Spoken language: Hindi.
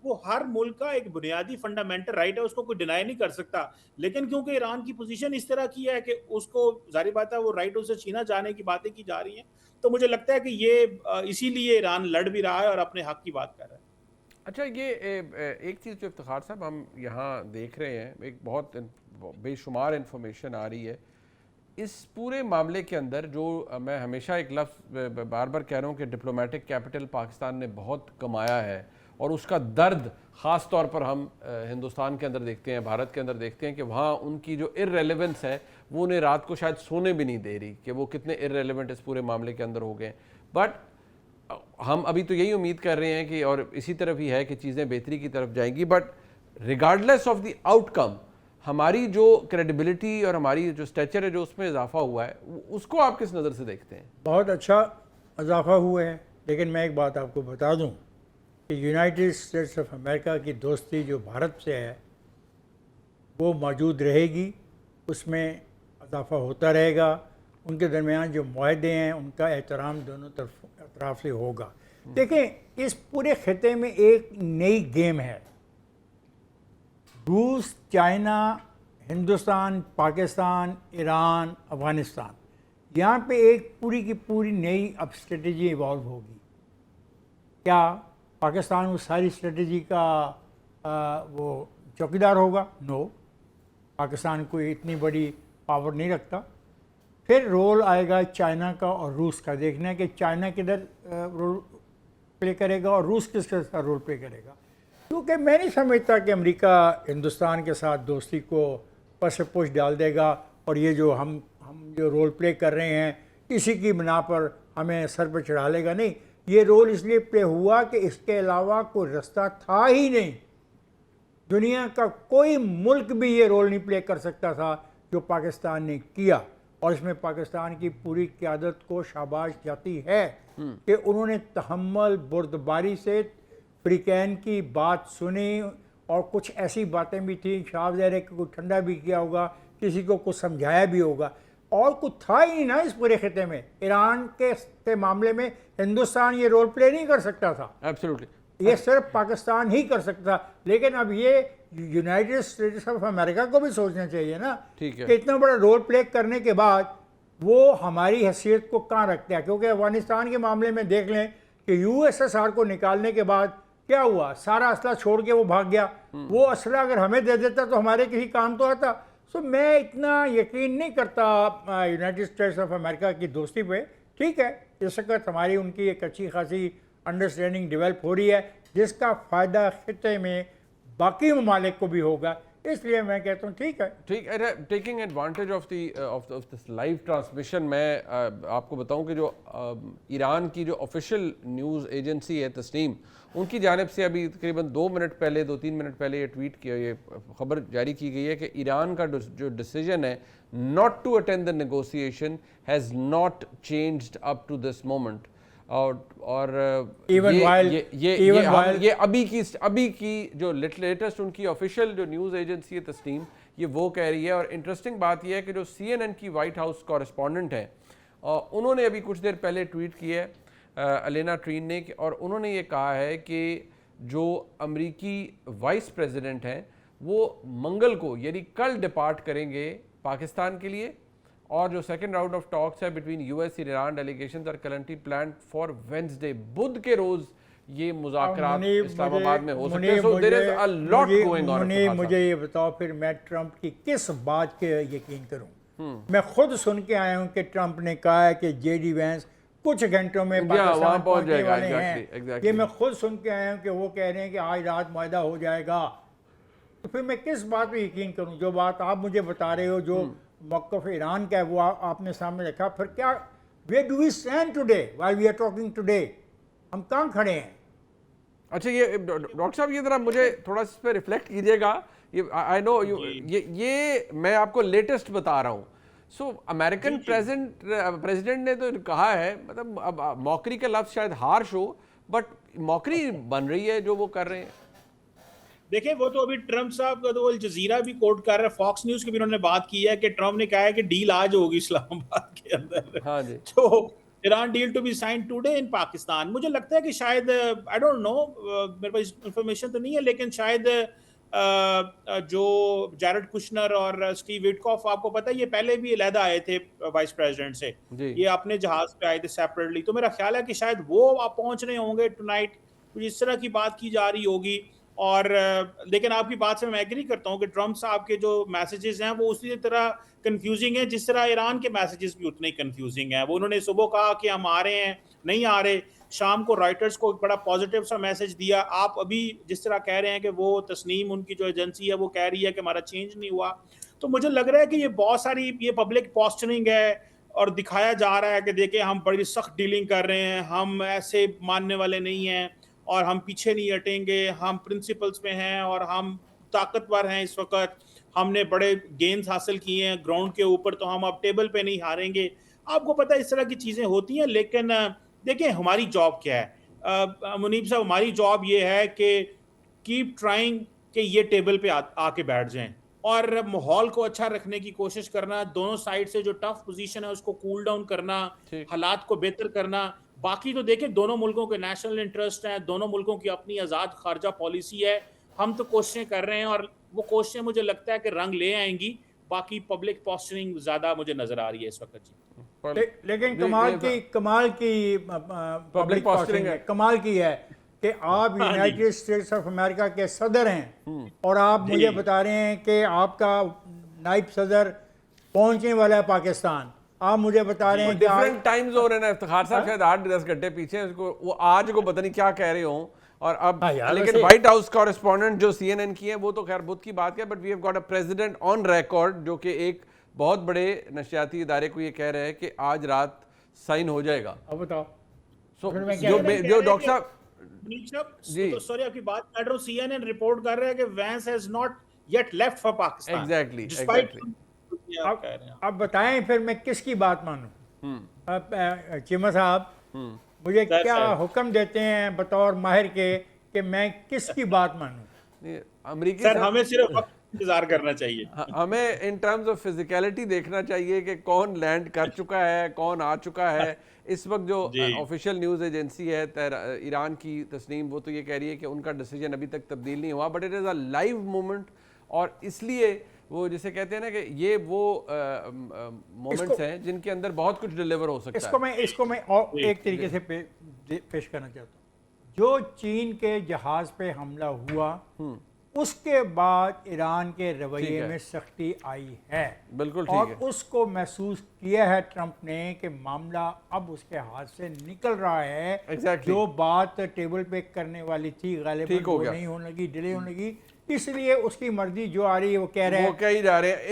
वो हर मुल्क का एक बुनियादी फंडामेंटल राइट है, उसको कोई डिनाई नहीं कर सकता। लेकिन क्योंकि ईरान की पोजीशन इस तरह की है कि उसको ज़ाहिर बात है वो राइट उसे छीना जाने की बातें की जा रही हैं, तो मुझे लगता है कि ये इसीलिए ईरान लड़ भी रहा है और अपने हक की बात कर रहा है। अच्छा, ये एक चीज़ जो इफ्तिखार साहब हम यहाँ देख रहे हैं, एक बहुत बेशुमार इन्फॉर्मेशन आ रही है इस पूरे मामले के अंदर, जो मैं हमेशा एक लफ्ज़ बार बार कह रहा हूँ कि डिप्लोमेटिक कैपिटल पाकिस्तान ने बहुत कमाया है, और उसका दर्द ख़ास तौर पर हम हिंदुस्तान के अंदर देखते हैं, भारत के अंदर देखते हैं कि वहाँ उनकी जो इर्रेलेवेंस है वो उन्हें रात को शायद सोने भी नहीं दे रही कि वो कितने इर्रेलेवेंट इस पूरे मामले के अंदर हो गए। बट हम अभी तो यही उम्मीद कर रहे हैं कि, और इसी तरफ ही है कि चीज़ें बेहतरी की तरफ जाएंगी, but regardless of the outcome हमारी जो क्रेडिबिलिटी और हमारी जो स्टेचर है जो उसमें इजाफा हुआ है, उसको आप किस नज़र से देखते हैं? बहुत अच्छा इजाफा हुआ है, लेकिन मैं एक बात आपको बता दूं कि यूनाइटेड स्टेट्स ऑफ अमेरिका की दोस्ती जो भारत से है वो मौजूद रहेगी, उसमें इजाफा होता रहेगा। उनके दरमियान जो माहदे हैं उनका एहतराम दोनों अतराफ से होगा। देखें, इस पूरे खिते में एक नई गेम है। रूस, चाइना, हिंदुस्तान, पाकिस्तान, ईरान, अफ़गानिस्तान, यहाँ पे एक पूरी की पूरी नई अब स्ट्रेटजी इवॉल्व होगी। क्या पाकिस्तान उस सारी स्ट्रेटजी का वो चौकीदार होगा? नो, पाकिस्तान कोई इतनी बड़ी पावर नहीं रखता। फिर रोल आएगा चाइना का और रूस का, देखना है कि चाइना किधर रोल प्ले करेगा और रूस किस तरह रोल प्ले करेगा। क्योंकि मैं नहीं समझता कि अमेरिका हिंदुस्तान के साथ दोस्ती को पस पुश डाल देगा और ये जो हम जो रोल प्ले कर रहे हैं इसी की बिना पर हमें सर पर चढ़ा लेगा। नहीं, ये रोल इसलिए प्ले हुआ कि इसके अलावा कोई रास्ता था ही नहीं। दुनिया का कोई मुल्क भी ये रोल नहीं प्ले कर सकता था जो पाकिस्तान ने किया, और इसमें पाकिस्तान की पूरी क़यादत को शाबाश जाती है कि उन्होंने तहम्मुल बुर्दबारी से अफ्रीकैन की बात सुनी, और कुछ ऐसी बातें भी थी, शाह ज़हरे को कुछ ठंडा भी किया होगा, किसी को कुछ समझाया भी होगा, और कुछ था ही ना इस पूरे खिते में। ईरान के मामले में हिंदुस्तान ये रोल प्ले नहीं कर सकता था। एब्सोल्युटली, ये सिर्फ पाकिस्तान ही कर सकता। लेकिन अब ये यूनाइटेड स्टेट्स ऑफ अमेरिका को भी सोचना चाहिए ना, ठीक है, कि इतना बड़ा रोल प्ले करने के बाद वो हमारी हैसियत को कहाँ रखता है। क्योंकि अफगानिस्तान के मामले में देख लें कि यूएसएसआर को निकालने के बाद क्या हुआ, सारा असला छोड़ के वो भाग गया। वो असला अगर हमें दे देता तो हमारे किसी काम तो आता। सो मैं इतना यकीन नहीं करता यूनाइटेड स्टेट्स ऑफ अमेरिका की दोस्ती पे। ठीक है, इस वक्त हमारी उनकी एक अच्छी खासी अंडरस्टैंडिंग डेवलप हो रही है, जिसका फ़ायदा खिते में बाकी ममालिक को भी होगा। इसलिए मैं कहता हूँ ठीक है। ठीक है। Taking advantage of this live transmission, मैं आपको बताऊं कि जो ईरान की जो ऑफिशियल न्यूज़ एजेंसी है तस्नीम, उनकी जानिब से अभी तकरीबन 2-3 मिनट पहले ये ट्वीट किया, ये खबर जारी की गई है कि ईरान का जो डिसीजन है not to attend the negotiation has not changed up to this moment. और ये अभी की जो लेटेस्ट उनकी ऑफिशियल जो न्यूज़ एजेंसी है तस्नीम, ये वो कह रही है। और इंटरेस्टिंग बात ये है कि जो CNN की वाइट हाउस कॉरेस्पॉन्डेंट है, उन्होंने अभी कुछ देर पहले ट्वीट किया है, अलेना ट्रीन ने, और उन्होंने ये कहा है कि जो अमरीकी वाइस प्रेसिडेंट हैं वो मंगल को यानी कल डिपार्ट करेंगे पाकिस्तान के लिए, और जो सेकंड राउंड ऑफ टॉक्स है बिटवीन यूएस और Iran delegations are currently planned for Wednesday, बुध के रोज ये मुज़ाकरात इस्लामाबाद में हो सकते हैं। So there is a lot going on. मुझे ये बताओ फिर मैं ट्रंप की किस बात के यकीन करूं? मैं खुद सुन के आया हूं कि ट्रंप ने कहा है कि जेडी वैंस कुछ घंटों में पाकिस्तान पहुंचने वाले हैं। ये मैं खुद सुन के आया हूं कि वो कह रहे हैं कि आज रात मुआहदा हो जाएगा। तो फिर मैं किस बात पे यकीन करूं? जो बात आप मुझे बता रहे हो, जो मौक़िफ़ ईरान का है, वो आपने सामने रखा। फिर क्या, where do we stand today while we are talking today? हम कहाँ खड़े हैं? अच्छा, ये डॉक्टर साहब ये जरा मुझे थोड़ा इस पर रिफ्लेक्ट कीजिएगा। ये आई नो ये मैं आपको लेटेस्ट बता रहा हूँ। सो अमेरिकन प्रेसिडेंट ने तो कहा है, मतलब अब मौकरी का लफ्ज़ शायद हार्श हो, बट मौकरी बन रही है जो वो कर रहे हैं। देखिए, वो तो अभी ट्रंप साहब का तो अल जजीरा भी कोट कर रहा है, फॉक्स न्यूज की भी उन्होंने बात की है कि ट्रंप ने कहा है कि डील आज होगी इस्लामाबाद के अंदर। हाँ जी। तो Iran deal to be sign today in Pakistan. मुझे लगता है कि शायद आई डोंट नो, मेरे पास इंफॉर्मेशन तो नहीं है, लेकिन शायद जो जैरेड कुशनर और स्टीव विटकॉफ, आपको पता है ये पहले भी अलहदा आए थे वाइस प्रेसिडेंट से, जी ये अपने जहाज पे आए थे सेपरेटली, तो मेरा ख्याल है कि शायद वो आप पहुंच रहे होंगे टुनाइट, कुछ इस तरह की बात की जा रही होगी। और लेकिन आपकी बात से मैं एग्री करता हूँ कि ट्रम्प साहब के जो मैसेजेस हैं वो उसी तरह कंफ्यूजिंग है जिस तरह ईरान के मैसेजेस भी उतने ही कंफ्यूजिंग हैं। वो उन्होंने सुबह कहा कि हम आ रहे हैं, नहीं आ रहे, शाम को रॉयटर्स को एक बड़ा पॉजिटिव सा मैसेज दिया। आप अभी जिस तरह कह रहे हैं कि वो तस्नीम, उनकी जो एजेंसी है, वो कह रही है कि हमारा चेंज नहीं हुआ। तो मुझे लग रहा है कि ये बहुत सारी ये पब्लिक पोस्चरिंग है और दिखाया जा रहा है कि देखिए हम बड़ी सख्त डीलिंग कर रहे हैं, हम ऐसे मानने वाले नहीं हैं और हम पीछे नहीं हटेंगे, हम प्रिंसिपल्स पे हैं और हम ताकतवर हैं इस वक्त, हमने बड़े गेंस हासिल किए हैं ग्राउंड के ऊपर, तो हम अब टेबल पे नहीं हारेंगे। आपको पता है इस तरह की चीज़ें होती हैं, लेकिन देखिए हमारी जॉब क्या है मुनीब साहब, हमारी जॉब ये है कि कीप ट्राइंग कि ये टेबल पे आके बैठ जाएं और माहौल को अच्छा रखने की कोशिश करना, दोनों साइड से जो टफ पोजीशन है उसको कूल डाउन करना, हालात को बेहतर करना। बाकी तो देखिए दोनों मुल्कों के नेशनल इंटरेस्ट हैं, दोनों मुल्कों की अपनी आज़ाद खारजा पॉलिसी है, हम तो कोशिशें कर रहे हैं और वो कोशिशें मुझे लगता है कि रंग ले आएंगी। बाकी पब्लिक पोस्चरिंग ज़्यादा मुझे नज़र आ रही है इस वक्त जी। लेकिन कमाल की पब्लिक पोस्चरिंग है, कमाल की है कि आप यूनाइटेड स्टेट्स ऑफ अमेरिका के सदर हैं और आप मुझे बता रहे हैं कि आपका नायब सदर पहुंचने वाला है पाकिस्तान। आप मुझे बता रहे हैं डिफरेंट टाइम जोन है ना इफ्तिखार साहब, शायद 8-10 घंटे पीछे उसको वो आज को पता नहीं क्या कह रहे हो। और अब लेकिन व्हाइट हाउस कॉरेस्पॉन्डेंट जो CNN की है वो तो खैर बुध की बात है, but we have got a president on record जो कि एक बहुत बड़े नशियाती इदारे को ये कह रहे हैं कि आज रात साइन हो जाएगा। अब बताओ जो डॉक्टर साहब जी, तो सॉरी आपकी बात काट रहा हूं, CNN रिपोर्ट कर रहे हैं कि Vance has not yet left for Pakistan. Exactly अब बताएं फिर मैं किसकी बात मानूं? चीमा साहब मुझे क्या हुक्म देते हैं बतौर माहिर के कि मैं किसकी बात मानूं? अमेरिकी सर हमें सिर्फ इंतजार करना चाहिए, हमें इन टर्म्स ऑफ फिजिकलिटी देखना चाहिए कि कौन लैंड कर चुका है, कौन आ चुका है। इस वक्त जो ऑफिशियल न्यूज़ एजेंसी है ईरान की, तस्नीम, वो तो ये कह रही है कि उनका डिसीजन अभी तक तब्दील नहीं हुआ, but it is a live moment. और इसलिए वो जिसे कहते हैं ना कि ये वो मोमेंट्स हैं जिनके अंदर बहुत कुछ डिलीवर हो सकता है। इसको मैं और एक तरीके से पेश करना चाहता हूँ। जो चीन के जहाज पे हमला हुआ उसके बाद ईरान के रवैये में सख्ती आई है, बिल्कुल और उसको महसूस किया है ट्रंप ने कि मामला अब उसके हाथ से निकल रहा है। जो बात टेबल पे करने वाली थी गालिबन वो नहीं होने लगी, डिले होने लगी, इसलिए उसकी मर्जी जो आ रही है वो कह रहे हैं, वो कह ही जा रहे हैं।